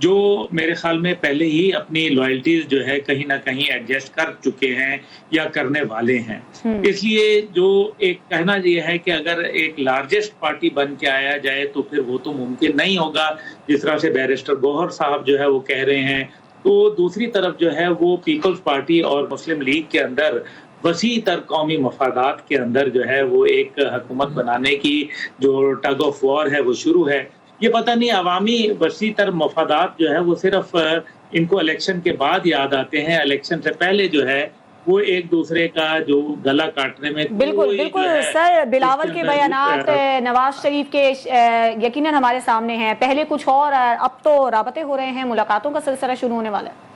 جو میرے خیال میں پہلے ہی اپنی لائلٹیز جو ہے کہیں نہ کہیں ایڈجسٹ کر چکے ہیں یا کرنے والے ہیں. اس لیے جو ایک کہنا یہ ہے کہ اگر ایک لارجسٹ پارٹی بن کے آیا جائے تو پھر وہ تو ممکن نہیں ہوگا جس طرح سے بیرسٹر گوہر صاحب جو ہے وہ کہہ رہے ہیں. تو دوسری طرف جو ہے وہ پیپلز پارٹی اور مسلم لیگ کے اندر وسیع تر قومی مفادات کے اندر جو ہے وہ ایک حکومت بنانے کی جو ٹگ آف وار ہے وہ شروع ہے. یہ پتہ نہیں عوامی وسیع تر مفادات جو ہے وہ صرف ان کو الیکشن کے بعد یاد آتے ہیں, الیکشن سے پہلے جو ہے وہ ایک دوسرے کا جو گلا کاٹنے میں. بالکل بالکل سر, بلاول کے بیانات نواز شریف کے یقیناً ہمارے سامنے ہیں, پہلے کچھ اور, اب تو رابطے ہو رہے ہیں, ملاقاتوں کا سلسلہ شروع ہونے والا ہے.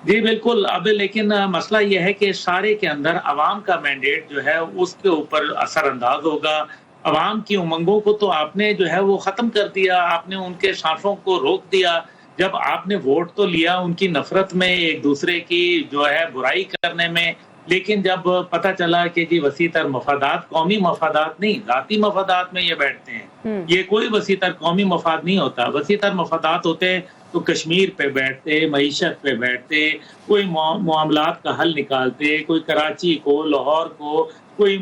جی بالکل. اب لیکن مسئلہ یہ ہے کہ سارے کے اندر عوام کا مینڈیٹ جو ہے اس کے اوپر اثر انداز ہوگا. عوام کی امنگوں کو تو آپ نے جو ہے وہ ختم کر دیا, آپ نے ان کے سانسوں کو روک دیا. جب آپ نے ووٹ تو لیا ان کی نفرت میں, ایک دوسرے کی جو ہے برائی کرنے میں, لیکن جب پتہ چلا کہ جی وسیع تر مفادات, قومی مفادات نہیں ذاتی مفادات میں یہ بیٹھتے ہیں, یہ کوئی وسیع تر قومی مفاد نہیں ہوتا. وسیع تر مفادات ہوتے تو کشمیر پہ بیٹھتے, معیشت پہ بیٹھتے, کوئی معاملات کا حل نکالتے, کوئی کراچی کو, لاہور کو, کوئی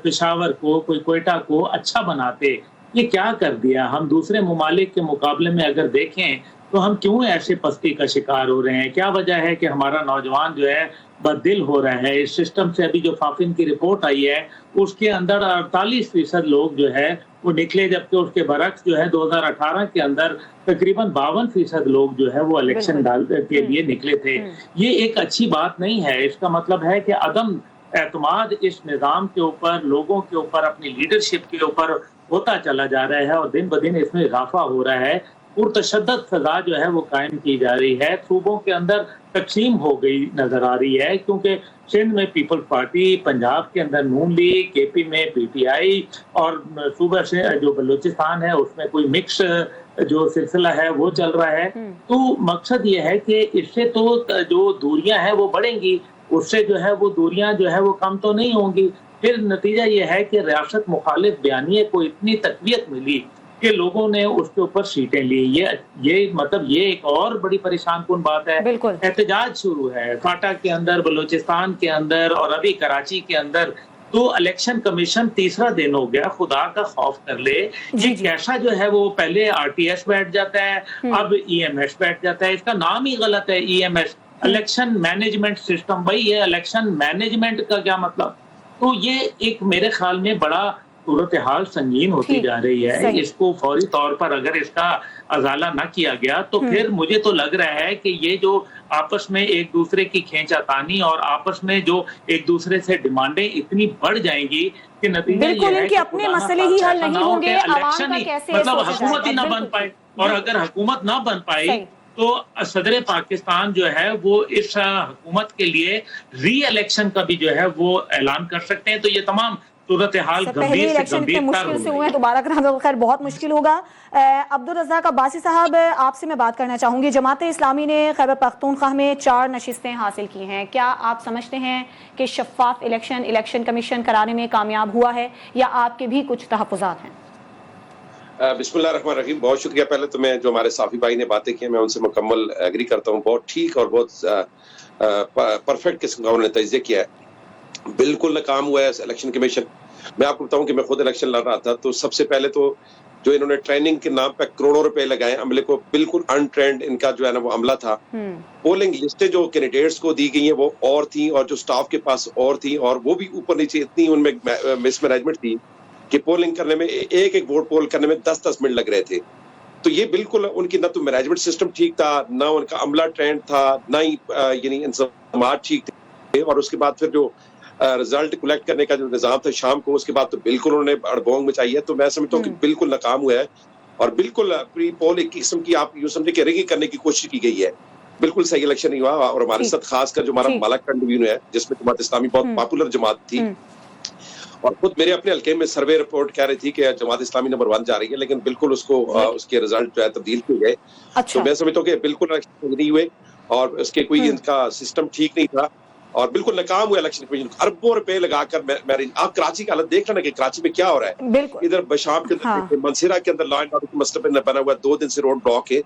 پشاور کو, کوئی کوئٹہ کو اچھا بناتے. یہ کیا کر دیا؟ ہم دوسرے ممالک کے مقابلے میں اگر دیکھیں تو ہم کیوں ایسے پستی کا شکار ہو رہے ہیں؟ کیا وجہ ہے کہ ہمارا نوجوان جو ہے بد دل ہو رہا ہے؟ اس سسٹم سے ابھی جو فافن کی رپورٹ آئی ہے اس کے اندر 48% لوگ جو ہے وہ نکلے, جبکہ اس کے برعکس جو ہے 2018 کے اندر تقریباً 52% لوگ جو ہے وہ الیکشن کے لیے نکلے تھے. یہ ایک اچھی بات نہیں ہے. اس کا مطلب ہے کہ عدم اعتماد اس نظام کے اوپر, لوگوں کے اوپر, اپنی لیڈرشپ کے اوپر ہوتا چلا جا رہا ہے, اور دن بدن اس میں اضافہ ہو رہا ہے. پرتشدد سزا جو ہے وہ قائم کی جا رہی ہے, صوبوں کے اندر تقسیم ہو گئی نظر آ رہی ہے, کیونکہ سندھ میں پیپلز پارٹی, پنجاب کے اندر نون لیگ, کے پی میں پی ٹی آئی, اور صوبہ سے جو بلوچستان ہے اس میں کوئی مکس جو سلسلہ ہے وہ چل رہا ہے. تو مقصد یہ ہے کہ اس سے تو جو دوریاں ہیں وہ بڑھیں گی, اس سے جو ہے وہ دوریاں جو ہے وہ کم تو نہیں ہوں گی. پھر نتیجہ یہ ہے کہ ریاست مخالف بیانیے کو اتنی تقویت ملی کہ لوگوں نے اس کے اوپر سیٹیں لی. یہ مطلب یہ ایک اور بڑی پریشان کن بات ہے. احتجاج شروع ہے فاٹا کے اندر, بلوچستان کے اندر, اور ابھی کراچی کے اندر. تو الیکشن کمیشن تیسرا دن ہو گیا, خدا کا خوف کر لے. یہ کیسا جو ہے وہ پہلے آر ٹی ایس بیٹھ جاتا ہے, اب ای ایم ایس بیٹھ جاتا ہے. اس کا نام ہی غلط ہے, E M S, election management system. بھائی یہ الیکشن مینجمنٹ کا کیا مطلب؟ تو یہ ایک میرے خیال میں بڑا صورتحال سنگین ہوتی جا رہی ہے. اس کو فوری طور پر اگر اس کا ازالہ نہ کیا گیا تو پھر مجھے تو لگ رہا ہے کہ یہ جو آپس میں ایک دوسرے کی کھینچا تانی اور آپس میں جو ایک دوسرے سے ڈیمانڈیں اتنی بڑھ جائیں گی کہ نتیجہ یہ ہے کہ اپنے مسئلے ہی حل نہیں ہوں گے, الیکشن ہی مطلب حکومت ہی نہ بن پائے. اور اگر حکومت نہ بن پائی تو صدر پاکستان جو ہے وہ اس حکومت کے لیے ری الیکشن کا بھی جو ہے وہ اعلان کر سکتے ہیں. تو یہ تمام صورتحال پہلی الیکشن اتنے مشکل سے ہوئے ہیں, دوبارہ کرنا خیر بہت مشکل ہوگا. عبدالرزاق عباسی صاحب, آپ سے میں بات کرنا چاہوں گی. جماعت اسلامی نے خیبر پختونخوا میں 4 نشستیں حاصل کی ہیں. کیا آپ سمجھتے ہیں کہ شفاف الیکشن کمیشن کرانے میں کامیاب ہوا ہے, یا آپ کے بھی کچھ تحفظات ہیں؟ بسم اللہ الرحمن الرحیم. بہت شکریہ. پہلے تو میں جو ہمارے صافی بھائی نے باتیں کی میں ان سے مکمل ایگری کرتا ہوں. بہت ٹھیک اور بہت پرفیکٹ قسم کا انہوں نے تجزیہ کیا ہے. بالکل ناکام ہوا ہے الیکشن کمیشن. میں آپ کو بتاؤں کہ میں خود الیکشن لڑ رہا تھا, تو سب سے پہلے تو جو انہوں نے ٹریننگ کے نام پہ کروڑوں روپے لگائے عملے کو, بالکل ان ٹرینڈ ان کا جو ہے نا وہ عملہ تھا. پولنگ لسٹیں جو کینڈیڈیٹس کو دی گئی ہیں وہ اور تھیں, اور جو سٹاف کے پاس اور تھیں, اور وہ بھی اوپر نیچے اتنی ان میں مس مینجمنٹ تھی کہ پولنگ کرنے میں ایک ووٹ پول کرنے میں 10 منٹ لگ رہے تھے. تو یہ بالکل ان کی نہ تو مینجمنٹ سسٹم ٹھیک تھا, نہ ان کا عملہ ٹرینڈ تھا, نہ ہی یعنی انتظامات ٹھیک تھے. اور اس کے بعد پھر جو رزلٹ کلیکٹ کرنے کا جو نظام تھا شام کو, اس کے بعد تو بالکل انہوں نے اڑبونگ مچائی ہے. تو میں سمجھتا ہوں کہ بالکل ناکام ہوا ہے, اور بالکل پری پول ایک قسم کی آپ یوں سمجھے کہ ریگنگ کرنے کی کوشش کی گئی ہے. بالکل صحیح الیکشن نہیں ہوا. اور ہمارے ساتھ خاص کر جو ہمارا مالاکنڈ ڈویژن ہے جس میں جماعت اسلامی بہت پاپولر جماعت تھی, اور خود میرے اپنے حلقے میں سروے رپورٹ کہہ رہی تھی کہ جماعت اسلامی نمبر 1 جا رہی ہے, لیکن بالکل اس کو اس کے رزلٹ جو ہے تبدیل کیے گئے. تو میں سمجھتا ہوں کہ بالکل نہیں ہوئے, اور اس کے کوئی ان کا سسٹم ٹھیک نہیں تھا. اور بالکل ناکام ہوا الیکشن کمیشن، اربوں روپے لگا کر میرج. آپ کراچی کا حالت دیکھ رہے ہیں کہ کراچی میں کیا ہو رہا ہے. ادھر بشام کے اندر منصیرہ کے اندر لا اینڈ آرڈر کا مسئلہ بنا ہوا ہے، 2 دن سے روڈ بلاک ہے،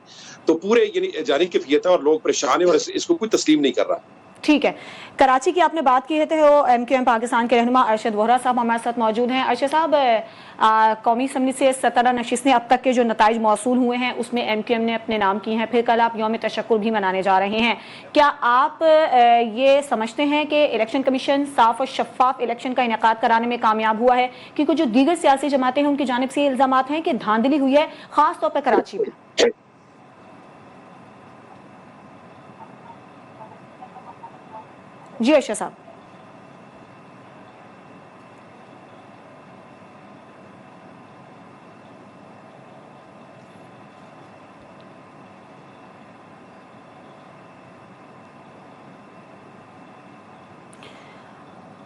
تو پورے یعنی جاری کیفیت ہے اور لوگ پریشان ہیں اور اس کو کوئی تسلیم نہیں کر رہا. ٹھیک ہے، کراچی کی آپ نے بات کی ہے تو ایم کیو ایم پاکستان کے رہنما ارشد وہرا صاحب ہمارے ساتھ موجود ہیں. ارشد صاحب، قومی اسمبلی سے 17 نشستیں اب تک کے جو نتائج موصول ہوئے ہیں اس میں ایم کیو ایم نے اپنے نام کی ہیں، پھر کل آپ یوم تشکر بھی منانے جا رہے ہیں. کیا آپ یہ سمجھتے ہیں کہ الیکشن کمیشن صاف اور شفاف الیکشن کا انعقاد کرانے میں کامیاب ہوا ہے؟ کیونکہ جو دیگر سیاسی جماعتیں ہیں ان کی جانب سے یہ الزامات ہیں کہ دھاندلی ہوئی ہے، خاص طور پر کراچی میں. جی ارشد صاحب.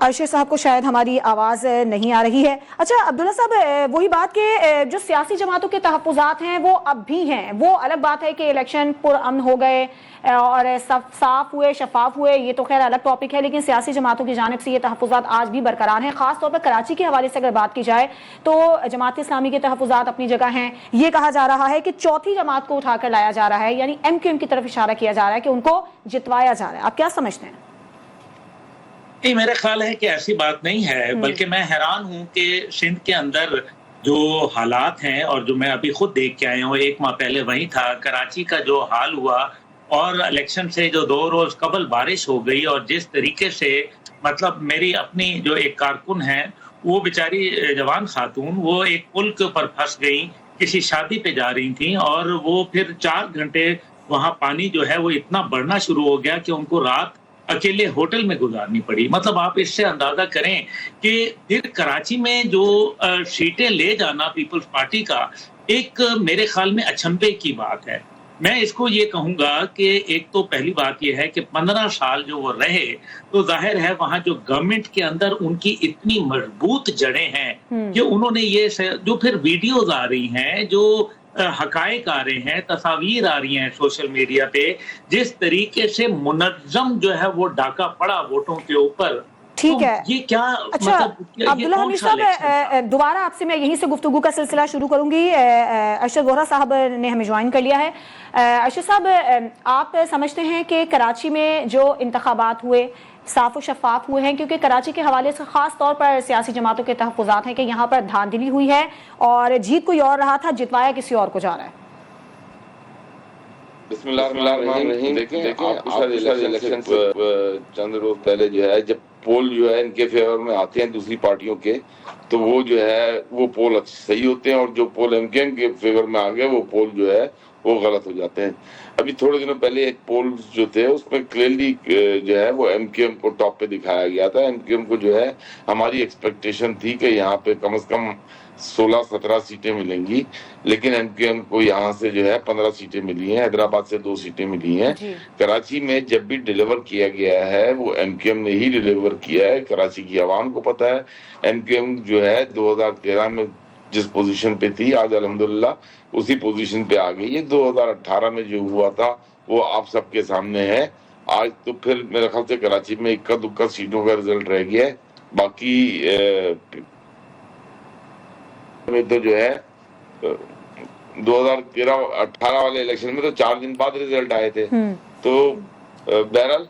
ارشد صاحب کو شاید ہماری آواز نہیں آ رہی ہے. اچھا عبداللہ صاحب، وہی بات کہ جو سیاسی جماعتوں کے تحفظات ہیں وہ اب بھی ہیں. وہ الگ بات ہے کہ الیکشن پرامن ہو گئے اور صاف ہوئے، شفاف ہوئے، یہ تو خیر الگ ٹاپک ہے، لیکن سیاسی جماعتوں کی جانب سے یہ تحفظات آج بھی برقرار ہیں. خاص طور پر کراچی کے حوالے سے اگر بات کی جائے تو جماعت اسلامی کے تحفظات اپنی جگہ ہیں. یہ کہا جا رہا ہے کہ چوتھی جماعت کو اٹھا کر لایا جا رہا ہے، یعنی ایم کیو ایم کی طرف اشارہ کیا جا رہا ہے کہ ان کو جتوایا جا رہا ہے. آپ کیا سمجھتے ہیں؟ نہیں، میرا خیال ہے کہ ایسی بات نہیں ہے، بلکہ میں حیران ہوں کہ سندھ کے اندر جو حالات ہیں اور جو میں ابھی خود دیکھ کے آیا ہوں، 1 ماہ پہلے وہی تھا، کراچی کا جو حال ہوا اور الیکشن سے جو 2 روز قبل بارش ہو گئی، اور جس طریقے سے مطلب میری اپنی جو ایک کارکن ہے وہ بیچاری جوان خاتون، وہ ایک پل کے اوپر پھنس گئی، کسی شادی پہ جا رہی تھیں، اور وہ پھر 4 گھنٹے وہاں پانی جو ہے وہ اتنا بڑھنا شروع ہو گیا کہ ان کو رات اکیلے ہوٹل میں گزارنی پڑی. مطلب آپ اس سے اندازہ کریں کہ پھر کراچی میں جو سیٹیں لے جانا پیپلز پارٹی کا ایک میرے خیال میں اچنبے کی بات ہے. میں اس کو یہ کہوں گا کہ ایک تو پہلی بات یہ ہے کہ 15 سال جو وہ رہے تو ظاہر ہے وہاں جو گورنمنٹ کے اندر ان کی اتنی مضبوط جڑیں ہیں کہ انہوں نے یہ جو پھر ویڈیوز آ رہی ہیں، جو حقائق آ رہے ہیں، تصاویر آ رہی ہیں سوشل میڈیا پہ، جس طریقے سے منظم جو ہے وہ ڈاکہ پڑا ووٹوں کے اوپر. ٹھیک ہے. یہ کیا اچھا عبداللہ حمید صاحب، دوبارہ آپ سے میں یہیں سے گفتگو کا سلسلہ شروع کروں گی. ارشد وہرا صاحب نے ہمیں جوائن کر لیا ہے. ارشد صاحب، آپ سمجھتے ہیں کہ کراچی میں جو انتخابات ہوئے صاف و شفاف ہوئے ہیں؟ کیونکہ کراچی کے حوالے سے خاص طور پر سیاسی جماعتوں کے تحفظات ہیں کہ یہاں پر دھاندلی ہوئی ہے اور جیت کوئی اور رہا تھا، جتوایا کسی اور کو جا رہا ہے. بسم اللہ الرحمن الرحیم. دیکھیں آپ الیکشن چند روز پہلے جو ہے جب پول جو ہے ان کے فیور میں آتے ہیں دوسری پارٹیوں کے، تو وہ جو ہے وہ پول صحیح ہوتے ہیں، اور جو پول ایم کیو ایم کے فیور میں آ گئے وہ پول جو ہے وہ غلط ہو جاتے ہیں. ابھی تھوڑے دنوں پہلے ایک پول جو تھے اس میں کلیئرلی جو ہے وہ ایم کیو ایم کو ٹاپ پہ دکھایا گیا تھا. ایم کیو ایم کو جو ہے ہماری ایکسپیکٹیشن تھی کہ یہاں پہ کم از کم 16-17 سیٹیں ملیں گی، لیکن ایم کیو ایم کو یہاں سے جو ہے 15 سیٹیں ملی ہیں، حیدرآباد سے 2 سیٹیں ملی ہیں. کراچی میں جب بھی ڈیلیور کیا گیا ہے وہ ایم کیو ایم نے ہی ڈیلیور کیا ہے. کراچی کی عوام کو پتہ ہے ایم کیو ایم جو ہے 2013 میں جس پوزیشن پہ تھی آج الحمدللہ اسی پوزیشن پہ آ گئی ہے. 2018 میں جو ہوا تھا وہ آپ سب کے سامنے ہے. آج تو پھر میرے خیال سے کراچی میں 1-2 سیٹوں کا رزلٹ رہ گیا ہے. باقی میں تو جو ہے 2018 والے الیکشن میں تو 4 دن بعد رزلٹ آئے تھے. تو بہرحال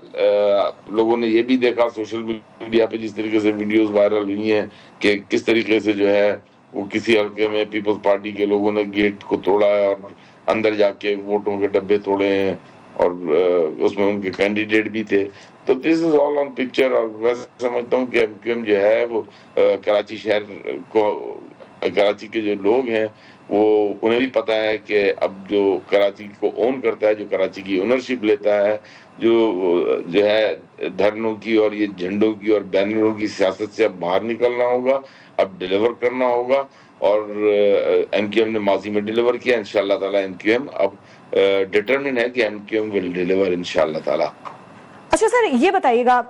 لوگوں نے یہ بھی دیکھا سوشل میڈیا پہ جس طریقے سے ویڈیوز وائرل ہوئی ہیں کہ کس طریقے سے جو ہے وہ کسی حلقے میں پیپلز پارٹی کے لوگوں نے گیٹ کو توڑا ہے اور اندر جا کے ووٹوں کے ڈبے توڑے ہیں، اور اس میں ان کے کینڈیڈیٹ بھی تھے. تو دس از آل آن پکچر. اور ویسے سمجھتا ہوں کہ ایم کیو ایم جو ہے وہ کراچی شہر کو، کراچی کے جو لوگ ہیں وہ انہیں بھی پتہ ہے کہ اب جو کراچی کو اون کرتا ہے، جو کراچی کی اونرشپ لیتا ہے، جو ہے دھرنوں کی اور یہ جھنڈوں کی اور بینروں کی سیاست سے اب باہر نکلنا ہوگا، اب ڈیلیور کرنا ہوگا. اور ایم کیو ایم نے ماضی میں ڈیلیور کیا، انشاءاللہ تعالی ایم کیو ایم اب ڈیٹرمن ہے کہ M Q M will deliver انشاءاللہ تعالی. اچھا سر، یہ بتائیے گا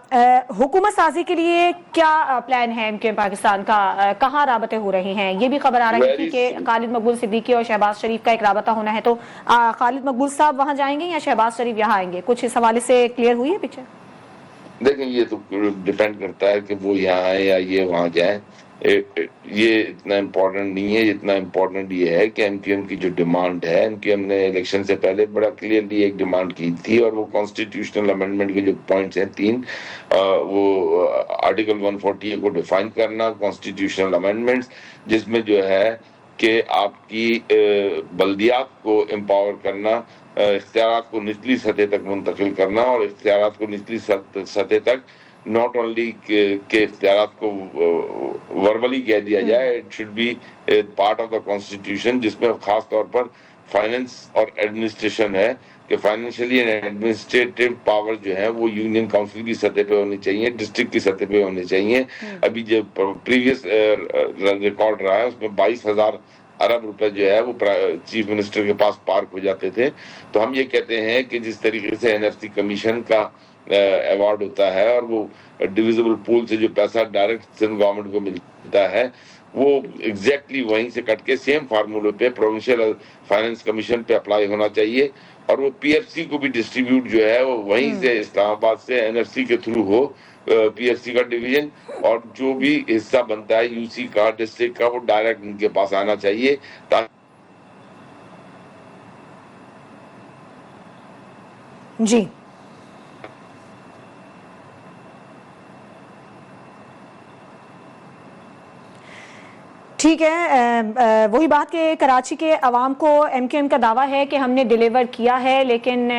حکومت سازی کے لیے کیا پلان ہے ایم کیو ایم پاکستان کا؟ کہاں رابطے ہو رہے ہیں؟ یہ بھی خبر آ رہی تھی کہ خالد مقبول صدیقی اور شہباز شریف کا ایک رابطہ ہونا ہے. تو خالد مقبول صاحب وہاں جائیں گے یا شہباز شریف یہاں آئیں گے؟ کچھ اس حوالے سے کلیئر ہوئی ہے پکچر؟ دیکھیں یہ تو ڈیپینڈ کرتا ہے کہ وہ یہاں آئے یا یہ وہاں جائیں، یہ اتنا امپورٹنٹ نہیں ہے. اتنا امپورٹنٹ یہ ہے کہ ایم کیو ایم کی جو ڈیمانڈ ہے، ایم کیو ایم نے الیکشن سے پہلے بڑا کلیئرلی ایک ڈیمانڈ کی تھی، اور وہ کانسٹیٹیوشنل امینڈمنٹ کے جو پوائنٹس ہیں 3، وہ آرٹیکل 140 کو ڈیفائن کرنا، کانسٹیٹیوشنل امینڈمنٹس جس میں جو ہے کہ آپ کی بلدیات کو امپاور کرنا، اختیارات کو نچلی سطح تک منتقل کرنا، اور اختیارات کو نچلی سطح تک ناٹ اونلی کہ اختیارات کو وربلی کہہ دیا جائے، it should be part of the constitution, جس میں خاص طور پر فائننس اور ایڈمنسٹریشن ہے کہ فائنینشلی اینڈ ایڈمنسٹریٹو پاور جو ہے وہ یونین کاؤنسل کی سطح پہ ہونی چاہیے، ڈسٹرکٹ کی سطح پہ ہونی چاہیے. ابھی جو پریویس ریکارڈ رہا ہے اس میں 22,000 ارب روپے جو ہے وہ چیف منسٹر کے پاس پارک ہو جاتے تھے. تو ہم یہ کہتے ہیں کہ جس طریقے سے این ایف سی کمیشن کا ایوارڈ ہوتا ہے اور وہ ڈویزبل پول سے جو پیسہ ڈائریکٹ سندھ گورنمنٹ کو ملتا ہے، وہ ایگزیکٹلی وہیں سے کٹ کے سیم فارمولے پہ پروونشل فائنانس کمیشن پہ اپلائی ہونا چاہیے، اور وہ پی ایف سی کو بھی ڈسٹریبیوٹ جو ہے وہ وہیں سے اسلام آباد سے این ایف سی کے تھرو ہو، پی ایف سی کا ڈویژن، اور جو بھی حصہ بنتا ہے یو سی کا، ڈسٹرکٹ کا، وہ ڈائریکٹ ان کے پاس آنا چاہیے. جی ٹھیک ہے، وہی بات کہ کراچی کے عوام کو ایم کیو ایم کا دعویٰ ہے کہ ہم نے ڈیلیور کیا ہے، لیکن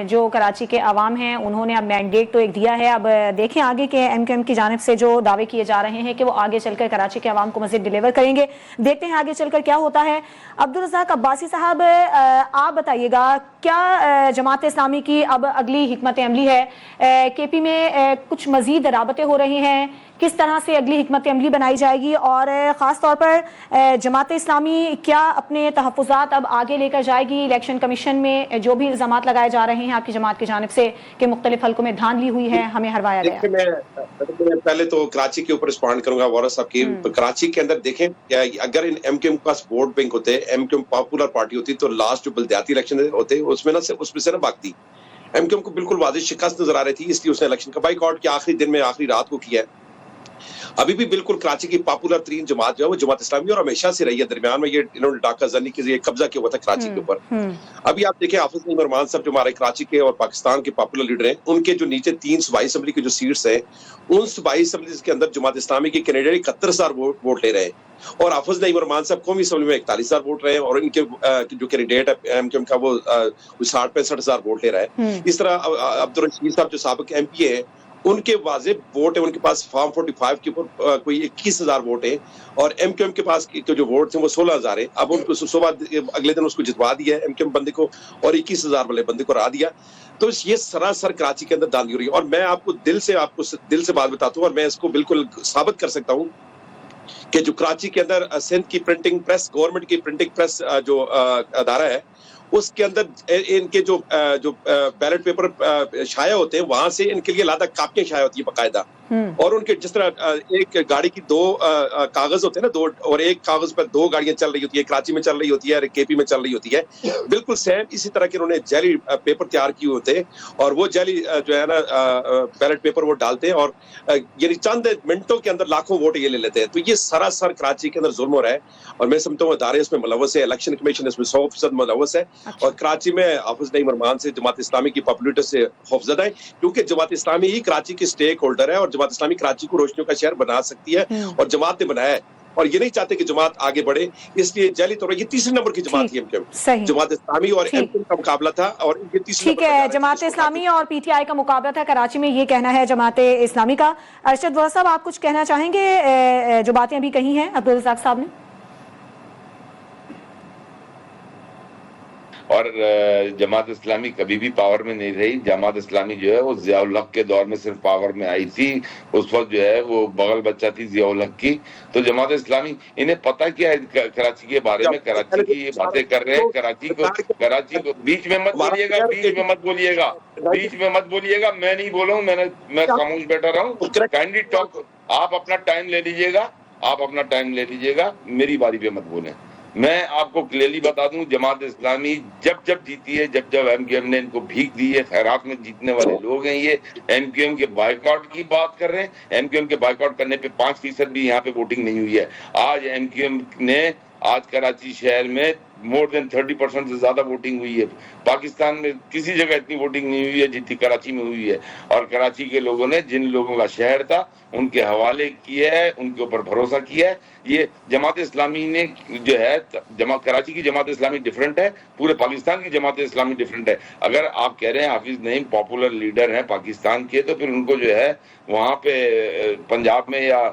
جو کراچی کے عوام ہیں انہوں نے اب مینڈیٹ تو ایک دیا ہے. اب دیکھیں آگے کہ ایم کیو ایم کی جانب سے جو دعوے کیے جا رہے ہیں کہ وہ آگے چل کر کراچی کے عوام کو مزید ڈیلیور کریں گے، دیکھتے ہیں آگے چل کر کیا ہوتا ہے. عبدالرزاق عباسی صاحب، آپ بتائیے گا کیا جماعت اسلامی کی اب اگلی حکمت عملی ہے؟ کے پی میں کچھ مزید رابطے ہو رہے ہیں، کس طرح سے اگلی حکمت عملی بنائی جائے گی، اور خاص طور پر جماعت اسلامی کیا اپنے تحفظات اب آگے لے کر جائے گی؟ الیکشن کمیشن میں جو بھی الزامات لگائے جا رہے ہیں آپ کی جماعت کی جانب سے کہ مختلف حلقوں میں دھاندلی ہوئی ہے، ہمیں ہروایا گیا. میں پہلے تو کراچی کے اوپر رسپونڈ کروں گا وارث صاحب کی. کراچی کے اندر دیکھیں اگر ایم کیو ایم کے پاس ووٹ بینک ہوتے، M Q M popular party ہوتی، تو لاسٹ جو بلدیاتی الیکشن ہوتے اس میں سے بھاگتی. ایم کیو ایم کو بالکل واضح شکست نظر آ رہی تھی، اس لیے اس نے الیکشن کا بائی کاٹ کیا، آخری دن میں آخری رات کو کیا ہے. ابھی بھی بالکل کراچی کی پاپولر ترین جماعت جو ہے وہ جماعت اسلامی اور ہمیشہ سے رہی ہے. درمیان میں یہ انہوں نے ڈاکہ زنی کے ذریعے قبضہ کیا ہوا تھا کراچی کے اوپر. ابھی آپ دیکھیں حافظ نعیم ارمان صاحب جو ہمارے کراچی کے اور پاکستان کے پاپولر لیڈر ہیں، ان کے جو نیچے 3 صوبائی اسمبلی کی جو سیٹس ہیں، ان صوبائی اسمبلیز کے اندر جماعت اسلامی کے کینڈیڈیٹ 71,000 ووٹ لے رہے ہیں، اور حافظ نعیم ارمان صاحب قومی اسمبلی میں 41,000 ووٹ رہے ہیں، اور ان کے جو کینڈیڈیٹ ہے ایم کیو ایم کا وہ 60-65,000 ووٹ لے رہا ہے. اس طرح عبدالرشید صاحب جو سابق ایم پی ہے، ان کے واضح ووٹ ہیں، ان کے پاس فارم 45 کے اوپر کوئی 21,000 ووٹ ہیں، اور ایم کیو ایم کے پاس جو ووٹ تھے وہ 16,000 ہیں. اب ان کو صبح اگلے دن اس کو جتوا دیا ہے ایم کیو ایم بندے کو، اور 21,000 والے بندے کو ہرا دیا. تو یہ سراسر کراچی کے اندر داندلی ہو رہی ہے. اور میں آپ کو دل سے بات بتاتا ہوں، اور میں اس کو بالکل ثابت کر سکتا ہوں کہ جو کراچی کے اندر سندھ کی پرنٹنگ پریس، گورنمنٹ کی پرنٹنگ پریس جو ادارہ ہے، اس کے اندر ان کے جو بیلٹ پیپر شائع ہوتے ہیں، وہاں سے ان کے لیے علیحدہ کاپیاں شائع ہوتی ہیں باقاعدہ. اور ان کے جس طرح ایک گاڑی کی 2 کاغذ ہوتے ہیں نا، 2 اور ایک کاغذ پر 2 گاڑیاں چل رہی ہوتی ہے، کراچی میں چل رہی ہوتی ہے اور کے پی میں چل رہی ہوتی ہے، بالکل سیم اسی طرح کے انہوں نے جعلی پیپر تیار کیے ہوتے ہیں، اور وہ جعلی جو ہے نا بیلٹ پیپر وہ ڈالتے ہیں، اور یعنی چند منٹوں کے اندر لاکھوں ووٹ یہ لے لیتے ہیں. تو یہ سراسر کراچی کے اندر ظلم ہو رہا ہے، اور میں سمجھتا ہوں ادارے اس میں ملوث ہے، الیکشن کمیشن اس میں 100% ملوث ہے. اور کراچی میں حافظ نعیم ارمان سے جماعت اسلامی کی پاپولیٹر سے خوفزدہ ہے، کیونکہ جماعت اسلامی ہی کراچی کی سٹیک ہولڈر ہے، اور جماعت اسلامی کراچی کو روشنیوں کا شہر بنا سکتی ہے، اور جماعت نے بنایا ہے، اور یہ نہیں چاہتے کہ جماعت آگے بڑھے، اس لیے جعلی طور پر یہ 3 نمبر کی جماعت تھی. جماعت اسلامی اور ایم کیو ایم کا مقابلہ تھا، اور یہ 3 ٹھیک ہے، جماعت اسلامی اور پی ٹی آئی کا مقابلہ تھا کراچی میں، یہ کہنا ہے جماعت اسلامی کا. ارشد وارث صاحب، آپ کچھ کہنا چاہیں گے جو باتیں ابھی کہی ہیں عبدالرزاق صاحب نے؟ اور جماعت اسلامی کبھی بھی پاور میں نہیں رہی. جماعت اسلامی جو ہے وہ ضیاء الحق کے دور میں صرف پاور میں آئی تھی، اس وقت جو ہے وہ بغل بچہ تھی ضیاء الحق کی. تو جماعت اسلامی انہیں پتہ کیا ہے کراچی کے بارے میں، کراچی کی یہ باتیں کر رہے ہیں. کراچی کو بیچ میں مت بولیے گا، بیچ میں مت بولیے گا. میں نہیں بولا ہوں، میں خاموش بیٹھا رہا ہوں. کائنڈلی ٹاک، آپ اپنا ٹائم لے لیجیے گا، میری باری پہ مت بولیں. میں آپ کو کلیئرلی بتا دوں، جماعت اسلامی جب جیتی ہے، جب ایم کیو ایم نے ان کو بھیک دی ہے، خیرات میں جیتنے والے لوگ ہیں یہ۔ ایم کیو ایم کے بائیکاٹ کی بات کر رہے ہیں، ایم کیو ایم کے بائیکاٹ کرنے پہ 5% بھی یہاں پہ ووٹنگ نہیں ہوئی ہے۔ آج ایم کیو ایم نے آج کراچی شہر میں مور دین 30% سے زیادہ ووٹنگ ہوئی ہے۔ پاکستان میں کسی جگہ اتنی ووٹنگ نہیں ہوئی ہے جتنی کراچی میں ہوئی ہے، اور کراچی کے لوگوں نے، جن لوگوں کا شہر تھا، ان کے حوالے کیا ہے، ان کے اوپر بھروسہ کیا ہے۔ یہ جماعت اسلامی نے جو ہے، کراچی کی جماعت اسلامی ڈیفرنٹ ہے، پورے پاکستان کی جماعت اسلامی ڈیفرنٹ ہے۔ اگر آپ کہہ رہے ہیں حافظ نعیم پاپولر لیڈر ہیں پاکستان کے، تو پھر ان کو جو ہے وہاں پہ پنجاب میں یا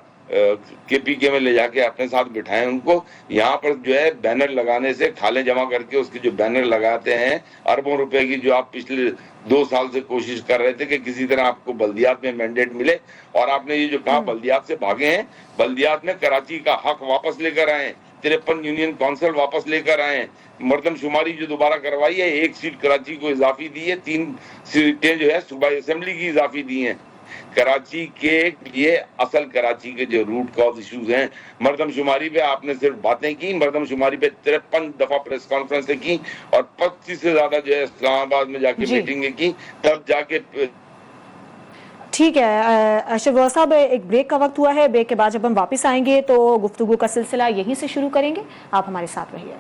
کے پی کے میں لے جا کے اپنے ساتھ بٹھائیں ان کو۔ یہاں پر جو ہے بینر لگانے سے، کھالیں جمع کر کے اس کے جو بینر لگاتے ہیں اربوں روپے کی، جو آپ پچھلے 2 سال سے کوشش کر رہے تھے کہ کسی طرح آپ کو بلدیات میں مینڈیٹ ملے، اور آپ نے یہ جو کہا بلدیات سے بھاگے ہیں، بلدیات میں کراچی کا حق واپس لے کر آئے ہیں، 53 یونین کونسل واپس لے کر آئے ہیں، مردم شماری جو دوبارہ کروائی ہے، 1 سیٹ کراچی کو اضافی دی ہے، 3 سیٹیں جو ہے صوبائی اسمبلی کی اضافی دی ہیں۔ کراچی کے لیے اصل کراچی کے جو روٹ کاز ایشوز ہیں، مردم شماری پہ آپ نے صرف باتیں کی، مردم شماری پہ 53 دفعہ پریس کانفرنسیں کی، اور 25 سے زیادہ جو ہے اسلام آباد میں جا کے میٹنگیں کی، تب جا کے۔ ٹھیک ہے اشرف گوہر صاحب، ایک بریک کا وقت ہوا ہے، بریک کے بعد جب ہم واپس آئیں گے تو گفتگو کا سلسلہ یہیں سے شروع کریں گے، آپ ہمارے ساتھ رہیے۔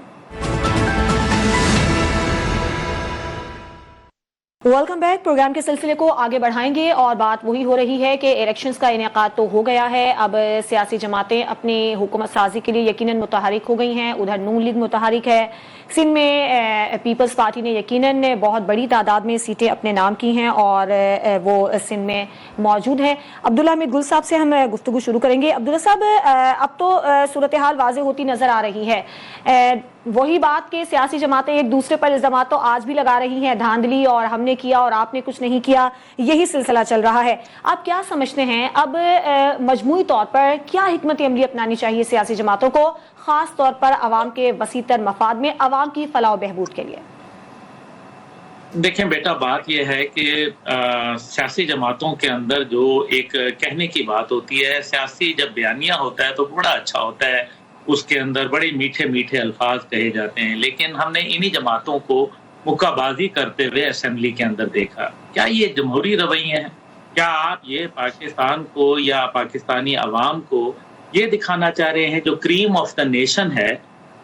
Welcome back. پروگرام کے سلسلے کو آگے بڑھائیں گے، اور بات وہی ہو رہی ہے کہ الیکشنز کا انعقاد تو ہو گیا ہے، اب سیاسی جماعتیں اپنی حکومت سازی کے لیے یقیناً متحرک ہو گئی ہیں۔ ادھر نون لیگ متحرک ہے، سندھ میں پیپلز پارٹی نے یقیناً بہت بڑی تعداد میں سیٹیں اپنے نام کی ہیں اور وہ سندھ میں موجود ہیں۔ عبداللہ حمید گل صاحب سے ہم گفتگو شروع کریں گے۔ عبداللہ صاحب، اب تو صورتحال واضح ہوتی نظر آ رہی ہے، وہی بات کہ سیاسی جماعتیں ایک دوسرے پر الزامات تو آج بھی لگا رہی ہیں، دھاندلی اور ہم نے کیا اور آپ نے کچھ نہیں کیا، یہی سلسلہ چل رہا ہے۔ آپ کیا سمجھتے ہیں اب مجموعی طور پر کیا حکمت عملی اپنانی چاہیے سیاسی جماعتوں کو، خاص طور پر عوام کے وسیع تر مفاد میں، عوام کی فلاح و بہبود کے لیے؟ دیکھیں بیٹا، بات یہ ہے کہ سیاسی جماعتوں کے اندر جو ایک کہنے کی بات ہوتی ہے، سیاسی جب بیانیہ ہوتا ہے تو بڑا اچھا ہوتا ہے، اس کے اندر بڑے میٹھے میٹھے الفاظ کہے جاتے ہیں، لیکن ہم نے انہی جماعتوں کو مکہ بازی کرتے ہوئے اسمبلی کے اندر دیکھا۔ کیا یہ جمہوری رویے ہیں؟ کیا آپ یہ پاکستان کو یا پاکستانی عوام کو یہ دکھانا چاہ رہے ہیں جو کریم آف دا نیشن ہے،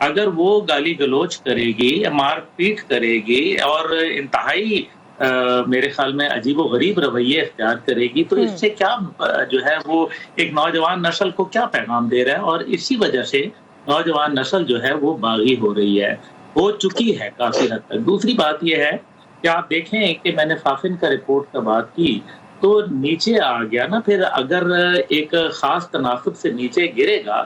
اگر وہ گالی گلوچ کرے گی، مار پیٹ کرے گی اور انتہائی میرے خیال میں عجیب و غریب رویے اختیار کرے گی، تو اس سے کیا جو ہے وہ ایک نوجوان نسل کو کیا پیغام دے رہا ہے؟ اور اسی وجہ سے نوجوان نسل جو ہے وہ باغی ہو رہی ہے، ہو چکی ہے کافی حد تک۔ دوسری بات یہ ہے کہ آپ دیکھیں کہ میں نے فافن کا رپورٹ کا بات کی تو نیچے آ گیا نا، پھر اگر ایک خاص تناسب سے نیچے گرے گا،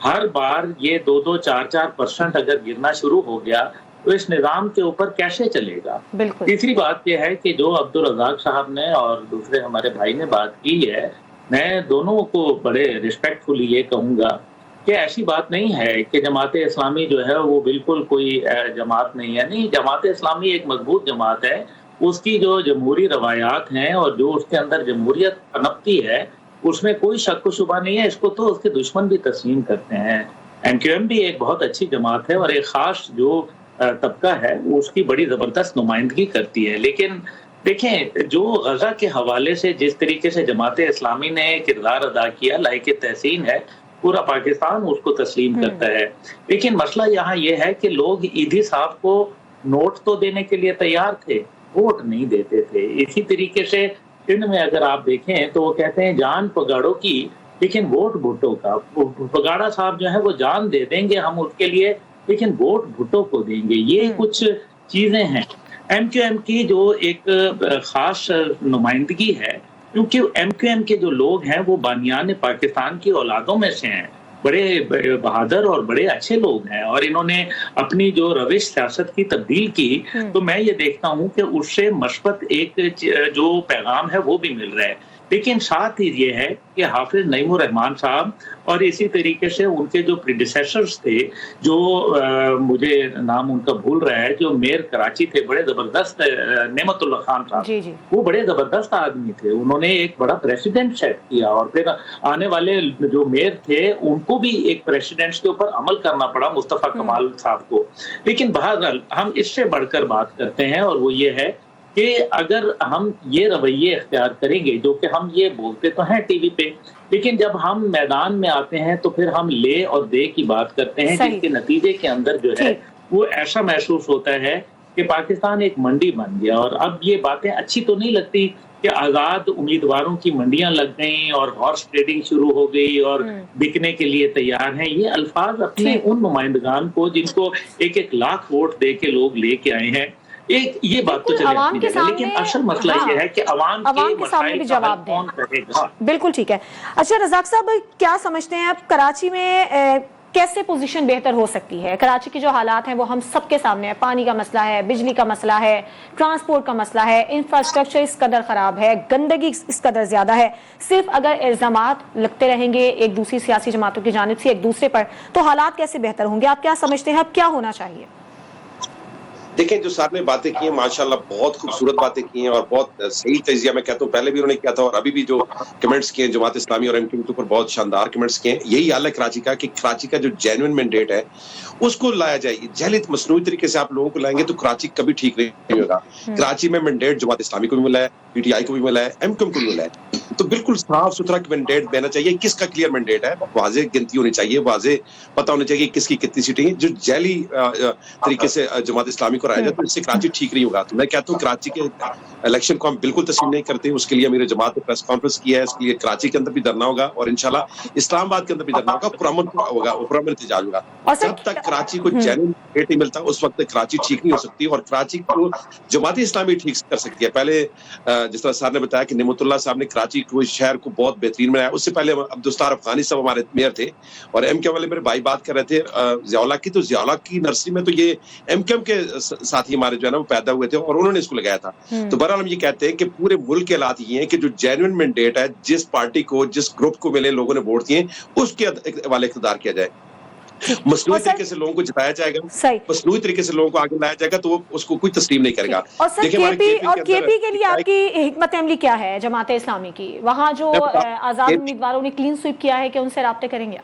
ہر بار یہ 2-2, 4-4% اگر گرنا شروع ہو گیا تو اس نظام کے اوپر کیسے چلے گا؟ تیسری بات یہ ہے کہ جو عبدالرزاق صاحب نے اور دوسرے ہمارے بھائی نے بات کی ہے، میں دونوں کو بڑے ریسپیکٹ فلی یہ کہوں گا کہ ایسی بات نہیں ہے کہ جماعت اسلامی جو ہے وہ بالکل کوئی جماعت نہیں ہے۔ نہیں، جماعت اسلامی ایک مضبوط جماعت ہے، اس کی جو جمہوری روایات ہیں اور جو اس کے اندر جمہوریت پنپتی ہے، اس میں کوئی شک و شبہ نہیں ہے، اس کو تو اس کے دشمن بھی تسلیم کرتے ہیں۔ ایم کیو ایم بھی ایک بہت اچھی جماعت ہے اور ایک خاص جو طبقہ ہے وہ اس کی بڑی زبردست نمائندگی کرتی ہے، لیکن دیکھیں جو غزہ کے حوالے سے جس طریقے سے جماعت اسلامی نے کردار ادا کیا، لائق تحسین ہے، پورا پاکستان اس کو تسلیم کرتا ہے، لیکن مسئلہ یہاں یہ ہے کہ لوگ ایدھی صاحب کو نوٹ تو دینے کے لیے تیار تھے، ووٹ نہیں دیتے تھے۔ اسی طریقے سے سندھ میں اگر آپ دیکھیں تو وہ کہتے ہیں جان پگاڑوں کی لیکن ووٹ بھٹو کا۔ پگاڑا صاحب جو ہے وہ جان دے دیں گے ہم اس کے لیے، لیکن ووٹ بھٹو کو دیں گے۔ یہ کچھ چیزیں ہیں۔ ایم کیو ایم کی جو ایک خاص نمائندگی ہے، کیونکہ ایم کیو ایم کے جو لوگ ہیں وہ بانیان پاکستان کی اولادوں میں سے ہیں، بڑے بہادر اور بڑے اچھے لوگ ہیں، اور انہوں نے اپنی جو روش سیاست کی تبدیل کی، تو میں یہ دیکھتا ہوں کہ اس سے مثبت ایک جو پیغام ہے وہ بھی مل رہا ہے۔ لیکن ساتھ ہی یہ ہے کہ حافظ نعیم الرحمان صاحب اور اسی طریقے سے ان کے جو پریڈیسیسرز تھے، جو مجھے نام ان کا بھول رہا ہے، جو میئر کراچی تھے، بڑے زبردست، نعمت اللہ خان صاحب، وہ بڑے زبردست آدمی تھے. انہوں نے ایک بڑا پریسیڈنٹ سیٹ کیا اور پھر آنے والے جو میئر تھے ان کو بھی ایک پریسیڈنٹس کے اوپر عمل کرنا پڑا، مصطفیٰ کمال صاحب کو. لیکن بہرحال ہم اس سے بڑھ کر بات کرتے ہیں، اور وہ یہ ہے کہ اگر ہم یہ رویے اختیار کریں گے، جو کہ ہم یہ بولتے تو ہیں ٹی وی پہ، لیکن جب ہم میدان میں آتے ہیں تو پھر ہم لے اور دے کی بات کرتے ہیں، جس کے نتیجے کے اندر جو ہے وہ ایسا محسوس ہوتا ہے کہ پاکستان ایک منڈی بن گیا. اور اب یہ باتیں اچھی تو نہیں لگتی کہ آزاد امیدواروں کی منڈیاں لگ گئیں اور ہارس ٹریڈنگ شروع ہو گئی اور بکنے کے لیے تیار ہیں. یہ الفاظ اپنے ان نمائندگان کو جن کو 1-1 لاکھ ووٹ دے کے لوگ لے کے آئے ہیں، ایک یہ بات تو چلے جاتی ہے، لیکن اصل مسئلہ یہ ہے کہ عوام کے سامنے بھی جواب کون کرے گا. بالکل ٹھیک ہے. اچھا رزاق صاحب، کیا سمجھتے ہیں اب کراچی میں کیسے پوزیشن بہتر ہو سکتی ہے؟ کراچی کے جو حالات ہیں وہ ہم سب کے سامنے ہے. پانی کا مسئلہ ہے، بجلی کا مسئلہ ہے، ٹرانسپورٹ کا مسئلہ ہے، انفراسٹرکچر اس قدر خراب ہے، گندگی اس قدر زیادہ ہے. صرف اگر الزامات لگتے رہیں گے ایک دوسری سیاسی جماعتوں کی جانب سے ایک دوسرے پر، تو حالات کیسے بہتر ہوں گے؟ آپ کیا سمجھتے ہیں اب کیا ہونا چاہیے؟ دیکھیں، جو صاحب نے باتیں کی ہیں ماشاءاللہ بہت خوبصورت باتیں کی ہیں اور بہت صحیح تجزیہ میں کہتا ہوں، پہلے بھی انہوں نے کیا تھا اور ابھی بھی جو کمنٹس کیے ہیں جماعت اسلامی اور MKM کے اوپر بہت شاندار کمنٹس کیے ہیں. یہی حال ہے کراچی کا کہ کراچی کا جو جینوئن مینڈیٹ ہے اس کو لایا جائے. جہلیت مصنوعی طریقے سے آپ لوگوں کو لائیں گے تو کراچی کبھی ٹھیک نہیں ہوگا. کراچی میں مینڈیٹ جماعت اسلامی کو بھی ملا ہے، PTI کو بھی ملا ہے، MKM کو بھی ملا ہے. تو بالکل صاف ستھرا مینڈیٹ دینا چاہیے. کس کا کلیئر مینڈیٹ ہے، واضح گنتی ہونی چاہیے، واضح پتہ ہونا چاہیے کس کی کتنی سیٹیں ہیں. جو جعلی طریقے سے جماعت اسلامی کو لایا جائے تو اس سے کراچی ٹھیک نہیں ہوگا. تو میں کہتا ہوں کراچی کے الیکشن کو ہم بالکل تسلیم نہیں کرتے. اس کے لیے میرے جماعت نے پریس کانفرنس کیا ہے. اس کے لیے کراچی کے اندر بھی دھرنا ہوگا اور انشاءاللہ اسلام آباد کے اندر بھی دھرنا ہوگا، پرامن ہوگا، پرامن احتجاج ہوگا. جب تک کراچی کو جینوئن ریٹ نہیں ملتا اس وقت تک کراچی ٹھیک نہیں ہو سکتی. اور کراچی کو جماعت اسلامی ٹھیک کر سکتی ہے. پہلے جس طرح صاحب نے بتایا کہ نعمت اللہ صاحب نے کراچی کو شہر کو بہت بہترین بنایا. اس سے پہلے عبدالستار افغانی صاحب ہمارے میئر تھے اور MKM والے میرے بھائی بات کر رہے تھے ضیاء اللہ کی. تو ضیاء اللہ کی نرسری میں تو یہ MKM کے ساتھی ہمارے جو ہے نا وہ پیدا ہوئے تھے اور انہوں نے اس کو لگایا تھا. تو بہرحال ہم یہ کہتے ہیں کہ پورے ملک کے حالات یہ ہیں کہ جو جینوئن مینڈیٹ ہے، جس پارٹی کو جس گروپ کو ملے لوگوں نے ووٹ دیے اس کے والے اقتدار کیا جائے. مصنوعی طریقے سے لوگوں کو جتایا جائے گا، مصنوعی طریقے سے لوگوں کو آگے لایا جائے گا تو اس کو کوئی تسلیم نہیں کرے گا. اور سر KP کے لیے آپ کی حکمت عملی کیا ہے جماعت اسلامی کی؟ وہاں جو آزاد امیدواروں نے کلین سویپ کیا ہے کہ ان سے رابطے کریں گے؟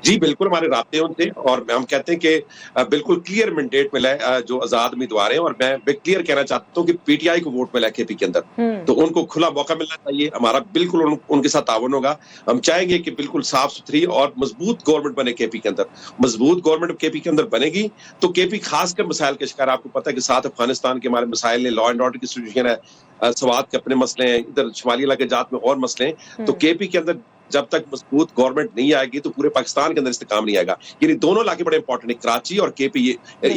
جی بالکل ہمارے رابطے ان سے اور ہم کہتے ہیں کہ بالکل کلیئر مینڈیٹ ملا ہے جو آزاد امیدوار ہیں. اور میں کلیئر کہنا چاہتا ہوں کہ PTI کو ووٹ ملا ہے KP کے اندر، تو ان کو کھلا موقع ملنا چاہیے. ہمارا بالکل ان کے ساتھ تعاون ہوگا. ہم چاہیں گے کہ بالکل صاف ستھری اور مضبوط گورنمنٹ بنے KP کے اندر. مضبوط گورنمنٹ KP کے اندر بنے گی تو KP خاص کر مسائل کا شکار. آپ کو پتہ ہے کہ ساتھ افغانستان کے ہمارے مسائل ہیں، لا اینڈ آرڈر کی سچویشن ہے، سوات کے اپنے مسئلے ہیں، ادھر شمالی علاقے جات میں اور مسئلے ہیں. تو KP کے اندر جب تک مضبوط گورنمنٹ نہیں آئے گی تو پورے پاکستان کے اندر استحکام نہیں آئے گا. یعنی دونوں علاقے بڑے امپورٹنٹ ہیں، کراچی اور KP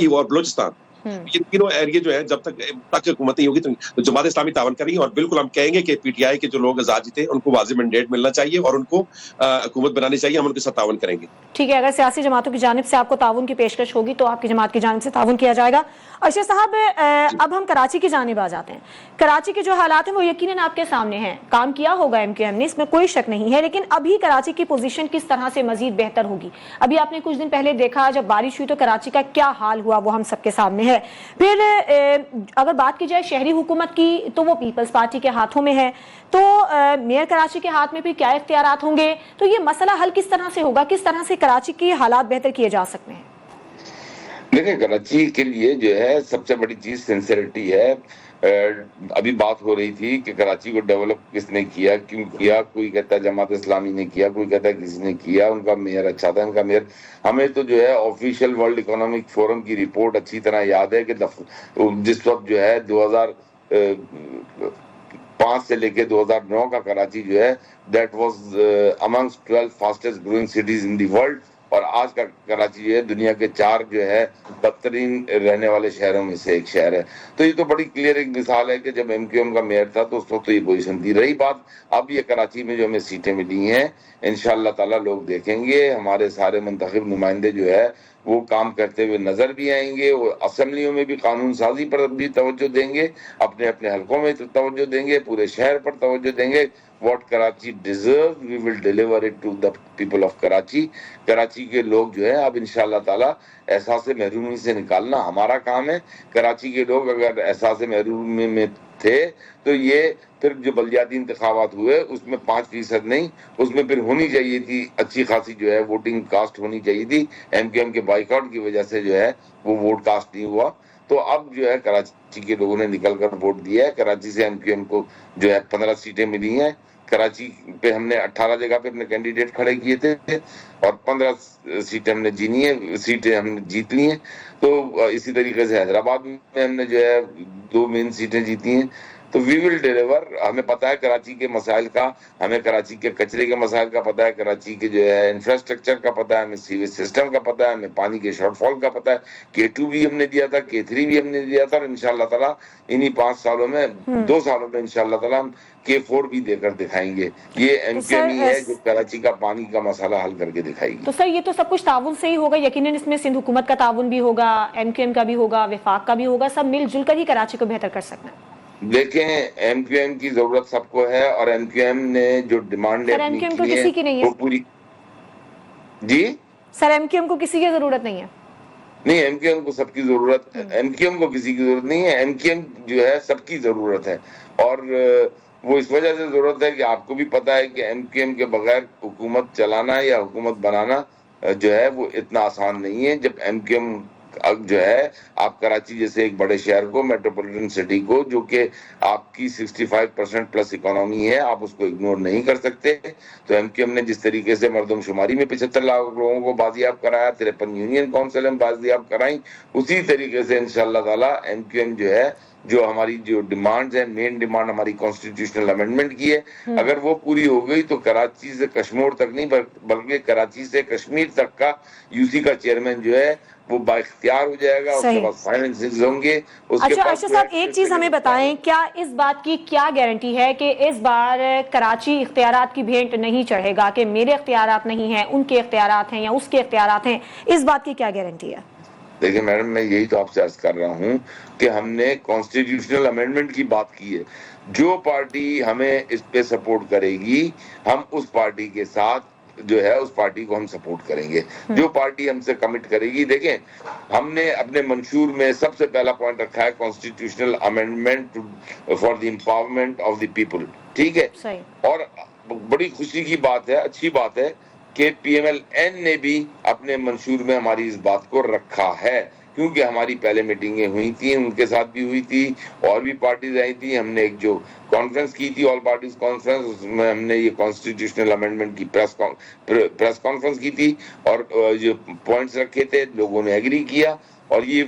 اور بلوچستان. یہ تینوں ایریا جو ہیں جب تک حکومت نہیں ہوگی تو جماعت اسلامی تعاون کریں گی. اور بالکل ہم کہیں گے کہ PTI کے جو لوگ آزاد جیتے ان کو واضح مینڈیٹ ملنا چاہیے اور ان کو حکومت بنانی چاہیے. ہم ان کے ساتھ تعاون کریں گے. ٹھیک ہے، اگر سیاسی جماعتوں کی جانب سے آپ کو تعاون کی پیشکش ہوگی تو آپ کی جماعت کی جانب سے تعاون کیا جائے گا. ارشد صاحب، اب ہم کراچی کی جانب آ جاتے ہیں. کراچی کے جو حالات ہیں وہ یقیناً آپ کے سامنے ہیں. کام کیا ہوگا MKM نے، اس میں کوئی شک نہیں ہے، لیکن ابھی کراچی کی پوزیشن کس طرح سے مزید بہتر ہوگی؟ ابھی آپ نے کچھ دن پہلے دیکھا جب بارش ہوئی تو کراچی کا کیا حال ہوا وہ ہم سب کے سامنے ہے. پھر اگر بات کی جائے شہری حکومت کی تو وہ پیپلز پارٹی کے ہاتھوں میں ہے، تو میئر کراچی کے ہاتھ میں بھی کیا اختیارات ہوں گے؟ تو یہ مسئلہ حل کس طرح سے ہوگا؟ کس طرح سے کراچی کی حالات بہتر کیے جا سکتے ہیں؟ دیکھیں، کراچی کے لیے جو ہے سب سے بڑی چیز سنسیئرٹی ہے. ابھی بات ہو رہی تھی کہ کراچی کو ڈیولپ کس نے کیا، کیوں کیا. کوئی کہتا ہے جماعت اسلامی نے کیا، کوئی کہتا ہے کسی نے کیا. ان کا میئر اچھا تھا، ان کا میئر. ہمیں تو جو ہے آفیشیل ورلڈ اکنامک فورم کی رپورٹ اچھی طرح یاد ہے کہ جس وقت جو ہے 2005 سے لے کے 2009 کا کراچی جو ہے that was amongst 12 fastest growing cities in the world. اور آج کا کراچی جو ہے دنیا کے 4 جو ہے بدترین رہنے والے شہروں میں سے ایک شہر ہے. تو یہ تو بڑی کلیئر ایک مثال ہے کہ جب ایم کیو ایم کا میئر تھا تو اس وقت تو یہ پوزیشن تھی. رہی بات اب یہ کراچی میں جو ہمیں سیٹیں ملی ہیں انشاءاللہ تعالیٰ لوگ دیکھیں گے, ہمارے سارے منتخب نمائندے جو ہے وہ کام کرتے ہوئے نظر بھی آئیں گے, وہ اسمبلیوں میں بھی قانون سازی پر بھی توجہ دیں گے, اپنے اپنے حلقوں میں توجہ دیں گے, پورے شہر پر توجہ دیں گے. What Karachi deserves, we will deliver it to the people of Karachi. Karachi کے لوگ جو ہے اب انشاءاللہ تعالیٰ احساس محرومی سے نکالنا ہمارا کام ہے. کراچی کے لوگ اگر احساس محرومی میں تھے تو یہ پھر جو بلدیاتی انتخابات ہوئے اس میں 5% نہیں, اس میں پھر ہونی چاہیے تھی اچھی خاصی جو ہے ووٹنگ کاسٹ ہونی چاہیے تھی. ایم کیو ایم کے بائیکاٹ کی وجہ سے جو ہے وہ ووٹ کاسٹ نہیں ہوا. تو اب جو ہے کراچی کے لوگوں نے نکل کر ووٹ دیا ہے. کراچی سے ایم کیو ایم کو جو ہے 15 سیٹیں ملی ہیں. کراچی پہ ہم نے 18 جگہ پہ اپنے کینڈیڈیٹ کھڑے کیے تھے اور 15 سیٹیں ہم نے سیٹیں ہم نے جیت لی ہیں. تو اسی طریقے سے حیدرآباد میں ہم نے جو ہے 2 مین سیٹیں جیتی ہیں. تو وی ول ڈیلیور. ہمیں پتہ ہے کراچی کے مسائل کا, ہمیں کراچی کے کچرے کے مسائل کا پتہ ہے, کراچی کے جو ہے انفراسٹرکچر کا پتہ ہے, ہمیں سیویج سسٹم کا پتہ ہے, ہمیں پانی کے شارٹ فال کا پتہ ہے. K2 بھی ہم نے دیا تھا, K3 بھی ہم نے دیا تھا, اور انشاءاللہ تعالیٰ انہی 5 سالوں میں 2 سالوں میں انشاءاللہ تعالیٰ ہم K4 بھی دے کر دکھائیں گے. یہ ایم کیو ایم ہے جو کراچی کا پانی کا مسئلہ حل کر کے دکھائے گی. تو سر یہ تو سب کچھ تعاون سے ہی ہوگا, یقیناً اس میں سندھ حکومت کا تعاون بھی ہوگا, ایم کیو ایم کا بھی ہوگا, وفاق کا بھی ہوگا, سب مل جل کر ہی کراچی کو بہتر کر سکتے ہیں. دیکھیں ایم کیو ایم کی ضرورت سب کو ہے, اور ایم کیو ایم نے جو ڈیمانڈ ایم کیو ایم کو کسی کی نہیں ہے وہ پوری. جی سر ایم کیو ایم کو کسی کی ضرورت نہیں ہے. نہیں, ایم کیو ایم کو سب کی ضرورت, ایم کیو ایم کو کسی کی ضرورت نہیں ہے. ایم کیو ایم جو ہے سب کی ضرورت ہے, اور وہ اس وجہ سے ضرورت ہے کہ آپ کو بھی پتا ہے کہ ایم کیو ایم کے بغیر حکومت چلانا یا حکومت بنانا جو ہے وہ اتنا آسان نہیں ہے. جب ایم کیو ایم جو ہے آپ کراچی جیسے ایک بڑے شہر کو, میٹروپولیٹن سٹی کو, جو کہ آپ کی 65% پلس اکانومی ہے, آپ اس کو اگنور نہیں کر سکتے. تو ایم کیو ایم نے جس طریقے سے مردم شماری میں 75 لاکھ لوگوں کو بازیاب کرایا, 53 یونین کونسل میں بازیاب کرائیں, اسی طریقے سے انشاءاللہ تعالیٰ ایم کیو ایم جو ہے جو ہماری جو ڈیمانڈز ہیں, مین ڈیمانڈ ہماری کانسٹیٹیوشنل امینڈمنٹ کی ہے, اگر وہ پوری ہو گئی تو کراچی سے کشمور تک نہیں بلکہ کراچی سے کشمیر تک کا یو سی کا چیئرمین جو ہے وہ با اختیار ہو جائے گا. اس کے بعد فائننسز ہوں گے. اچھا ارشد صاحب ایک چیز ہمیں بتائیں, کیا اس بات کی کیا گارنٹی ہے کہ اس بار کراچی اختیارات کی بھینٹ نہیں چڑھے گا, کہ میرے اختیارات نہیں ہیں, ان کے اختیارات ہیں یا اس کے اختیارات ہیں, اس بات کی کیا گارنٹی ہے؟ دیکھیں میڈم, میں یہی تو آپ سے عرض کر رہا ہوں کہ ہم نے کانسٹیٹیوشنل امینڈمنٹ کی بات کی ہے. جو پارٹی ہمیں اس پہ سپورٹ کرے گی ہم اس پارٹی کے ساتھ جو ہے اس پارٹی کو ہم سپورٹ کریں گے. جو پارٹی ہم سے کمٹ کرے گی, دیکھیں ہم نے اپنے منشور میں سب سے پہلا پوائنٹ رکھا ہے constitutional amendment for the empowerment of the people. ٹھیک ہے, اور بڑی خوشی کی بات ہے, اچھی بات ہے کہ پی ایم ایل این نے بھی اپنے منشور میں ہماری اس بات کو رکھا ہے, کیونکہ ہماری پہلے میٹنگیں ہوئی تھیں, ان کے ساتھ بھی ہوئی تھی, اور بھی پارٹیز آئی تھی. ہم نے ایک جو کانفرنس کی تھی آل پارٹیز کانفرنس, اس میں ہم نے یہ کانسٹیٹیوشنل امینڈمنٹ کی پریس کانفرنس کی تھی, اور جو پوائنٹس رکھے تھے لوگوں نے ایگری کیا. اور یہ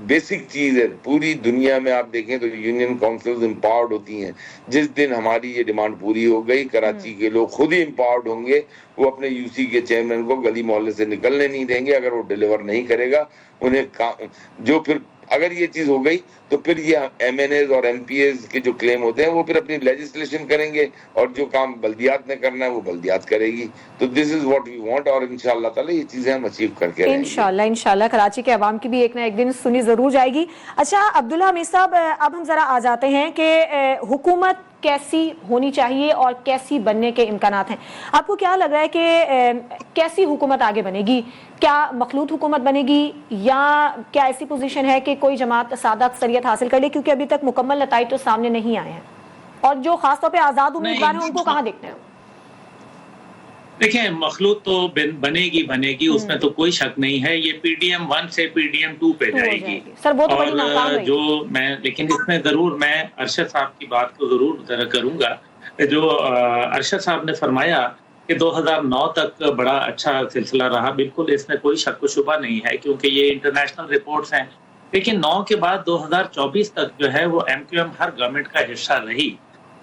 بیسک چیز ہے, پوری دنیا میں آپ دیکھیں تو یونین کاؤنسلز امپاورڈ ہوتی ہیں. جس دن ہماری یہ ڈیمانڈ پوری ہو گئی, کراچی کے لوگ خود ہی امپاورڈ ہوں گے, وہ اپنے یو سی کے چیئرمین کو گلی محلے سے نکلنے نہیں دیں گے. اگر وہ ڈیلیور نہیں کرے گا انہیں جو پھر اگر یہ چیز ہو گئی تو پھر یہ ایم این ایز اور ایم پی ایز کے جو کلیم ہوتے ہیں وہ پھر اپنی لیجسلیشن کریں گے, اور جو کام بلدیات نے کرنا ہے وہ بلدیات کرے گی. تو دس از واٹ وی وانٹ, اور انشاءاللہ تعالی یہ چیزیں ہم اچیو کر کے رہیں گے انشاءاللہ کراچی کے عوام کی بھی ایک نہ ایک دن سنی ضرور جائے گی. اچھا عبداللہ حمید صاحب, اب ہم ذرا آ جاتے ہیں کہ حکومت کیسی ہونی چاہیے اور کیسی بننے کے امکانات ہیں. آپ کو کیا لگ رہا ہے کہ کیسی حکومت آگے بنے گی؟ کیا مخلوط حکومت بنے گی, یا کیا ایسی پوزیشن ہے کہ کوئی جماعت سادہ اکثریت حاصل کر لے, کیونکہ ابھی تک مکمل نتائج تو سامنے نہیں آئے ہیں, اور جو خاص طور پہ آزاد امیدوار ہیں ان کو کہاں دیکھتے ہیں؟ دیکھیں مخلوط تو بنے گی, اس میں تو کوئی شک نہیں ہے. یہ پی ڈی ایم 1 سے پی ڈی ایم 2 پہ جائے گی. اور جو میں لیکن اس میں ضرور میں ارشد صاحب کی بات کو ضرور کروں گا. جو ارشد صاحب نے فرمایا کہ 2009 تک بڑا اچھا سلسلہ رہا, بالکل اس میں کوئی شک و شبہ نہیں ہے, کیونکہ یہ انٹرنیشنل رپورٹس ہیں. لیکن 9 کے بعد 2024 تک جو ہے وہ ایم کیو ایم ہر گورنمنٹ کا حصہ رہی,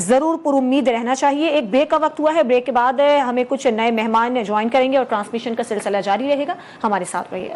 ضرور پر امید رہنا چاہیے. ایک بریک کا وقت ہوا ہے, بریک کے بعد ہمیں کچھ نئے مہمان جوائن کریں گے اور ٹرانسمیشن کا سلسلہ جاری رہے گا. ہمارے ساتھ رہیے.